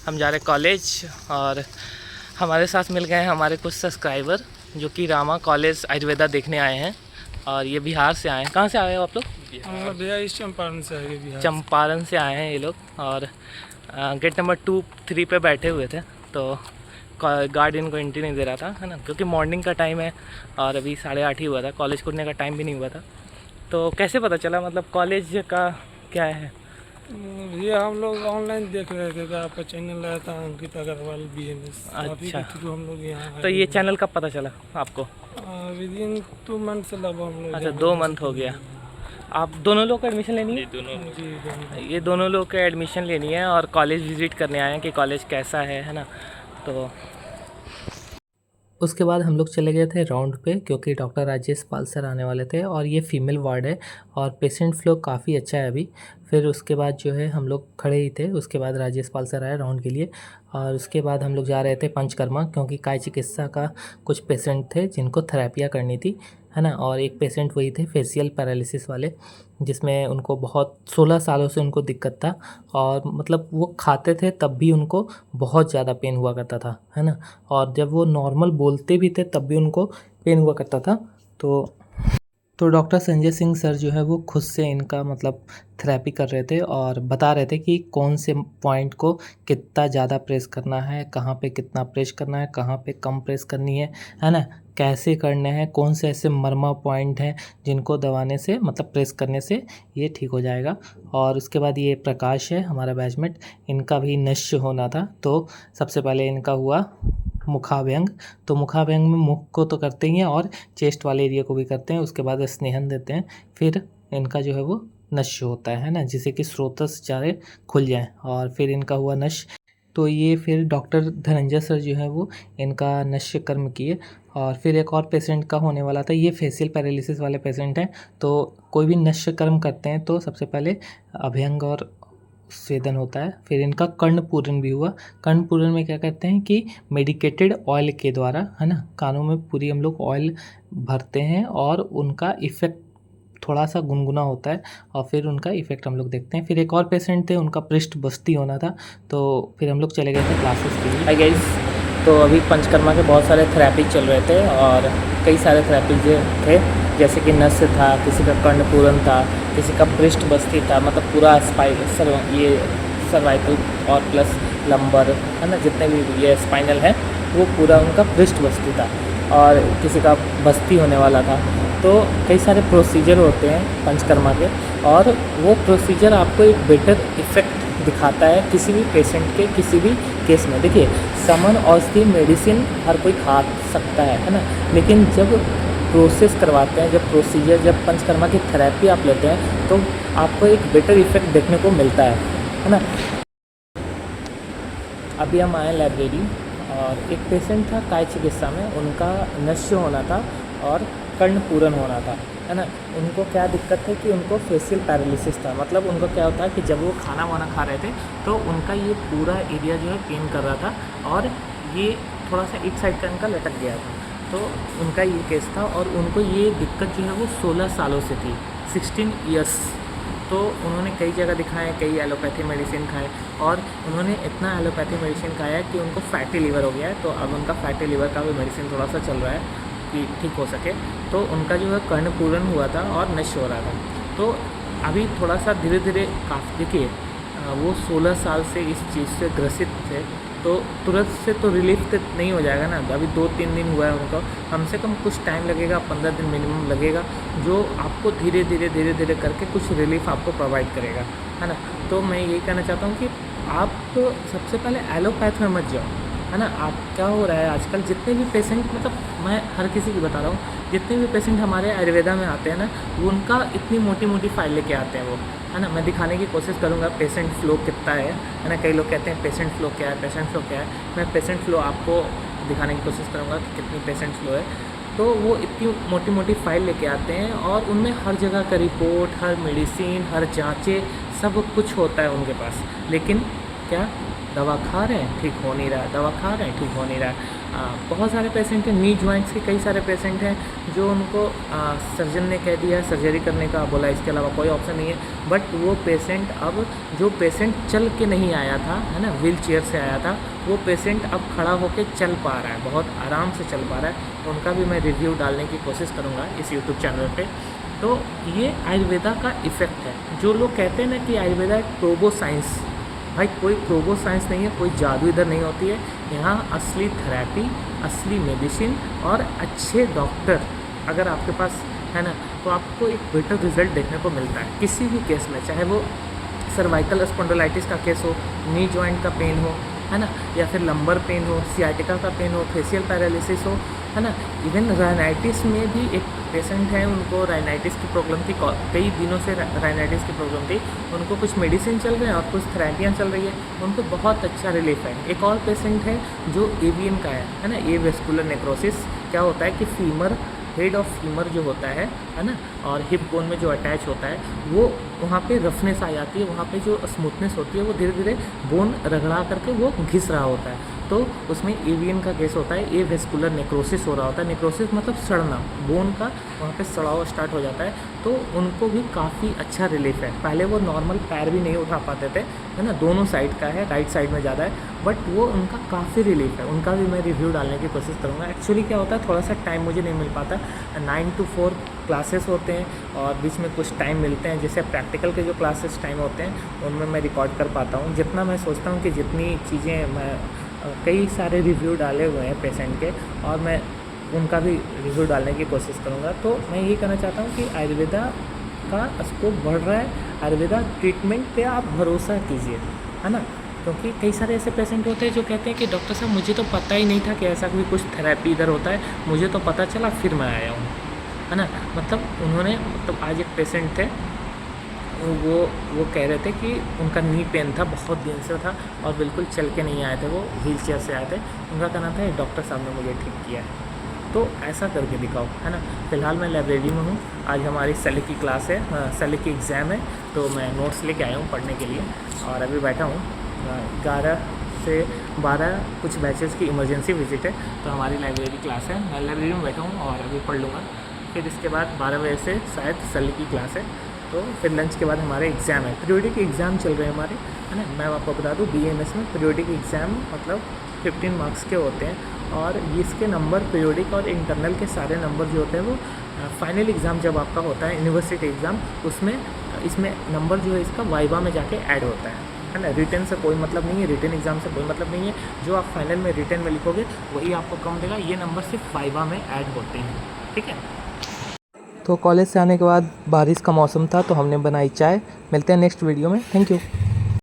हम जा रहे कॉलेज और हमारे साथ मिल गए हैं हमारे कुछ सब्सक्राइबर जो कि रामा कॉलेज आयुर्वेदा देखने आए हैं। और ये बिहार से आए हैं। कहाँ से आए हो आप लोग? भैया इस चंपारण से आए बिहार चंपारण से आए हैं ये लोग। और गेट नंबर 2-3 पे बैठे हुए थे तो गार्ड इनको एंट्री नहीं दे रहा था, है ना, क्योंकि मॉर्निंग का टाइम है और अभी 8:30 ही हुआ था, कॉलेज खुलने का टाइम भी नहीं हुआ था। तो कैसे पता चला, मतलब कॉलेज का क्या है? भैया हम लोग ऑनलाइन देख रहे थे तो आपका चैनल आया था अंकित अग्रवाल BNS, अभी अच्छा, के थ्रू हम लोग यहाँ तो ये चैनल कब पता चला आपको? विद इन 2 मंथ से लगभग हम लोग अच्छा, 2 मंथ हो गया। आप दोनों लोग को एडमिशन लेनी है? जी ये दोनों लोग का एडमिशन लेनी है और कॉलेज विज़िट करने आए हैं कि कॉलेज कैसा है ना। तो उसके बाद हम लोग चले गए थे राउंड पे, क्योंकि डॉक्टर राजेश पाल सर आने वाले थे और ये फीमेल वार्ड है और पेशेंट फ्लो काफ़ी अच्छा है अभी। फिर उसके बाद जो है हम लोग खड़े ही थे, उसके बाद राजेश पाल सर आए राउंड के लिए। और उसके बाद हम लोग जा रहे थे पंचकर्मा, क्योंकि काय चिकित्सा का कुछ पेशेंट थे जिनको थेरेपियाँ करनी थी, है ना। और एक पेशेंट वही थे फेशियल पैरालिसिस वाले, जिसमें उनको बहुत 16 सालों से उनको दिक्कत था और मतलब वो खाते थे तब भी उनको बहुत ज़्यादा पेन हुआ करता था, है ना। और जब वो नॉर्मल बोलते भी थे तब भी उनको पेन हुआ करता था। तो डॉक्टर संजय सिंह सर जो है वो खुद से इनका मतलब थेरेपी कर रहे थे और बता रहे थे कि कौन से पॉइंट को कितना ज़्यादा प्रेस करना है, कहाँ पे कितना प्रेस करना है, कहाँ पे कम प्रेस करनी है ना, कैसे करने हैं, कौन से ऐसे मर्मा पॉइंट हैं जिनको दबाने से मतलब प्रेस करने से ये ठीक हो जाएगा। और उसके बाद ये प्रकाश है हमारा बैचमेट, इनका भी नश्य होना था। तो सबसे पहले इनका हुआ मुखाभ्यंग। तो मुखाभ्यंग में मुख को तो करते ही हैं और चेस्ट वाले एरिया को भी करते हैं, उसके बाद स्नेहन देते हैं, फिर इनका जो है वो नश्य होता है ना, जिससे कि स्रोतस चारे खुल जाएं और फिर इनका हुआ नश्य। तो ये फिर डॉक्टर धनंजय सर जो है वो इनका नश्य कर्म किए। और फिर एक और पेशेंट का होने वाला था, ये फेशियल पैरालिसिस वाले पेशेंट हैं। तो कोई भी नश्य कर्म करते हैं तो सबसे पहले अभ्यंग और स्वेदन होता है, फिर इनका कर्णपूरण भी हुआ। कर्णपूरण में क्या करते हैं कि मेडिकेटेड ऑयल के द्वारा, है ना, कानों में पूरी हम लोग ऑयल भरते हैं और उनका इफ़ेक्ट थोड़ा सा गुनगुना होता है और फिर उनका इफ़ेक्ट हम लोग देखते हैं। फिर एक और पेशेंट थे, उनका पृष्ठ बस्ती होना था, तो फिर हम लोग चले गए थे क्लासेस के लिए। हाय गाइस, तो अभी पंचकर्मा के बहुत सारे थेरेपी चल रहे थे और कई सारे थेरेपी थे, जैसे कि नस्य था, किसी का कर्णपूरण था, किसी का पृष्ठ बस्ती था, मतलब पूरा ये सर्वाइकल और प्लस लंबर, है ना, जितने भी ये स्पाइनल है वो पूरा उनका पृष्ठ बस्ती था। और किसी का बस्ती होने वाला था। तो कई सारे प्रोसीजर होते हैं पंचकर्मा के और वो प्रोसीजर आपको एक बेटर इफ़ेक्ट दिखाता है किसी भी पेशेंट के किसी भी केस में। देखिए, समन औषधि मेडिसिन हर कोई खा सकता है ना, लेकिन जब प्रोसेस करवाते हैं, जब प्रोसीजर, जब पंचकर्मा की थेरेपी आप लेते हैं तो आपको एक बेटर इफ़ेक्ट देखने को मिलता है ना। अभी हम आए लाइब्रेरी और एक पेशेंट था काय चिकित्सा में, उनका नश्य होना था और कर्णपूरण होना था, है ना। उनको क्या दिक्कत है कि उनको फेशियल पैरालिसिस था, मतलब उनको क्या होता है कि जब वो खाना वाना खा रहे थे तो उनका ये पूरा एरिया जो है पेन कर रहा था और ये थोड़ा सा एक साइड का इनका लटक गया था। तो उनका ये केस था और उनको ये दिक्कत जो है वो 16 सालों से थी, 16 ईयर्स। तो उन्होंने कई जगह दिखाए, कई एलोपैथी मेडिसिन खाए और उन्होंने इतना एलोपैथी मेडिसिन खाया है कि उनको फैटी लीवर हो गया है। तो अब उनका फैटी लीवर का भी मेडिसिन थोड़ा सा चल रहा है कि ठीक हो सके। तो उनका जो है कर्णपूरण हुआ था और नश्य हो रहा था। तो अभी थोड़ा सा धीरे धीरे काफ़ी, देखिए वो 16 साल से इस चीज़ से ग्रसित थे, तो तुरंत से तो रिलीफ तो नहीं हो जाएगा ना। अभी 2-3 दिन हुआ है उनको, कम से कम कुछ टाइम लगेगा, 15 दिन मिनिमम लगेगा, जो आपको धीरे धीरे करके कुछ रिलीफ आपको प्रोवाइड करेगा, है ना। तो मैं यही कहना चाहता हूँ कि आप सबसे पहले एलोपैथ में मत जाओ, है ना। आप क्या हो रहा है आजकल, जितने भी पेशेंट, मतलब मैं हर किसी की बता रहा हूँ, जितने भी पेशेंट हमारे आयुर्वेदा में आते हैं ना, वो उनका इतनी मोटी मोटी फाइल लेके आते हैं वो, है ना। मैं दिखाने की कोशिश करूँगा पेशेंट फ्लो कितना है ना। कई लोग कहते हैं पेशेंट फ्लो क्या है, पेशेंट फ्लो क्या है। मैं पेशेंट फ्लो आपको दिखाने की कोशिश करूँगा कि कितनी पेशेंट फ्लो है। तो वो इतनी मोटी मोटी फाइल लेके आते हैं और उनमें हर जगह का रिपोर्ट, हर मेडिसिन, हर जाँचें, सब कुछ होता है उनके पास, लेकिन क्या दवा खा रहे हैं ठीक हो नहीं रहा, दवा खा रहे हैं ठीक हो नहीं रहा। बहुत सारे पेशेंट हैं, नी जॉइंट्स के कई सारे पेशेंट हैं जो उनको सर्जन ने कह दिया है सर्जरी करने का, बोला इसके अलावा कोई ऑप्शन नहीं है। बट वो पेशेंट अब, जो पेशेंट चल के नहीं आया था, है ना, व्हील चेयर से आया था, वो पेशेंट अब खड़ा होकर चल पा रहा है, बहुत आराम से चल पा रहा है। उनका भी मैं रिव्यू डालने की कोशिश करूँगा इस यूट्यूब चैनल पे। तो ये आयुर्वेदा का इफ़ेक्ट है। जो लोग कहते हैं ना कि आयुर्वेदा एक प्रोबो साइंस, भाई कोई प्रोबो साइंस नहीं है, कोई जादू इधर नहीं होती है। यहाँ असली थेरेपी, असली मेडिसिन और अच्छे डॉक्टर अगर आपके पास है ना, तो आपको एक बेटर रिजल्ट देखने को मिलता है किसी भी केस में, चाहे वो सर्वाइकल स्पॉन्डिलाइटिस का केस हो, नी जॉइंट का पेन हो, है ना, या फिर लंबर पेन हो, सियाटिका का पेन हो, फेशियल पैरालिसिस हो, है ना। इवन राइनाइटिस में भी एक पेशेंट है, उनको राइनाइटिस की प्रॉब्लम थी, कई दिनों से राइनाइटिस की प्रॉब्लम थी, उनको कुछ मेडिसिन चल रहे हैं और कुछ थेरेपियाँ चल रही है, उनको बहुत अच्छा रिलीफ है। एक और पेशेंट है जो एवियन का है ना, ए वेस्कुलर नेक्रोसिस। क्या होता है कि फीमर, हेड ऑफ फीमर जो होता है ना, और हिप बोन में जो अटैच होता है, वो वहाँ पे रफनेस आ जाती है, वहाँ पे जो स्मूथनेस होती है वो धीरे धीरे बोन रगड़ा करके वो घिस रहा होता है। तो उसमें एवियन का केस होता है, ए वेस्कुलर नेक्रोसिस हो रहा होता है। नेक्रोसिस मतलब सड़ना, बोन का वहाँ पे सड़ाव स्टार्ट हो जाता है। तो उनको भी काफ़ी अच्छा रिलीफ है। पहले वो नॉर्मल पैर भी नहीं उठा पाते थे, है ना, दोनों साइड का है, राइट साइड में ज़्यादा है, बट वो उनका काफ़ी रिलीफ है। उनका भी मैं रिव्यू डालने की कोशिश करूँगा। एक्चुअली क्या होता है, थोड़ा सा टाइम मुझे नहीं मिल पाता, 9 to 4 क्लासेस होते हैं और बीच में कुछ टाइम मिलते हैं, जैसे प्रैक्टिकल के जो क्लासेस टाइम होते हैं उनमें मैं रिकॉर्ड कर पाता हूँ। जितना मैं सोचता हूँ कि जितनी चीज़ें मैं, कई सारे रिव्यू डाले हुए हैं पेशेंट के और मैं उनका भी रिव्यू डालने की कोशिश करूँगा। तो मैं यही कहना चाहता हूँ कि आयुर्वेदा का स्कोप बढ़ रहा है। आयुर्वेदा ट्रीटमेंट पे आप भरोसा कीजिए, है ना, क्योंकि कई सारे ऐसे पेशेंट होते हैं जो कहते हैं कि डॉक्टर साहब मुझे तो पता ही नहीं था कि ऐसा कोई कुछ थेरेपी इधर होता है, मुझे तो पता चला फिर मैं आया हूँ, है ना। मतलब उन्होंने, मतलब आज एक पेशेंट थे, वो कह रहे थे कि उनका नी पेन था, बहुत दिन से था और बिल्कुल चल के नहीं आए थे, वो व्हील चेयर से आए थे। उनका कहना था डॉक्टर साहब ने मुझे ठीक किया है। तो ऐसा करके दिखाओ, है ना। फ़िलहाल मैं लाइब्रेरी में हूँ, आज हमारी सेल की क्लास है, सेल की एग्ज़ाम है, तो मैं नोट्स लेके आया हूँ पढ़ने के लिए और अभी बैठा हूँ। 11 से 12 कुछ बैचेस की इमरजेंसी विजिट है, तो हमारी लाइब्रेरी क्लास है, मैं लाइब्रेरी में बैठा हूँ और अभी पढ़ लूँगा। फिर इसके बाद 12 बजे से शायद सेल की क्लास है, तो फिर लंच के बाद हमारे एग्ज़ाम है, पीरियोडिक एग्ज़ाम चल रहे हैं हमारे, है ना। मैं आपको बता दूँ BAMS में पीरियोडिक एग्ज़ाम मतलब 15 मार्क्स के होते हैं और इसके नंबर, पीरियोडिक और इंटरनल के सारे नंबर जो होते हैं वो फाइनल एग्ज़ाम जब आपका होता है यूनिवर्सिटी एग्ज़ाम, उसमें इसमें नंबर जो है इसका वाइवा में जाके ऐड होता है ना। रिटन से कोई मतलब नहीं है, रिटन एग्ज़ाम से कोई मतलब नहीं है, जो आप फाइनल में रिटन में लिखोगे वही आपको कम देगा, ये नंबर सिर्फ वाइवा में ऐड होते हैं, ठीक है। तो कॉलेज से आने के बाद बारिश का मौसम था तो हमने बनाई चाय। मिलते हैं नेक्स्ट वीडियो में, थैंक यू।